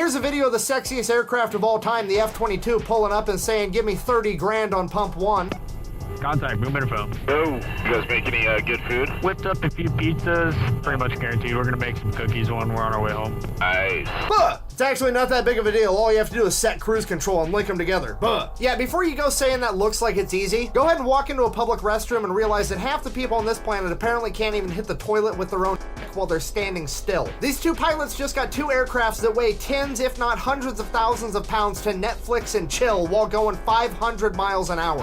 Here's a video of the sexiest aircraft of all time, the F-22, pulling up and saying, give me 30 grand on pump one. Contact, boom interphone. Oh, you guys make any good food? Whipped up a few pizzas, pretty much guaranteed. We're gonna make some cookies when we're on our way home. Nice. It's actually not that big of a deal. All you have to do is set cruise control and link them together. Yeah, before you go saying that looks like it's easy, go ahead and walk into a public restroom and realize that half the people on this planet apparently can't even hit the toilet with their own while they're standing still. These two pilots just got two aircrafts that weigh tens, if not hundreds of thousands of pounds to Netflix and chill while going 500 miles an hour.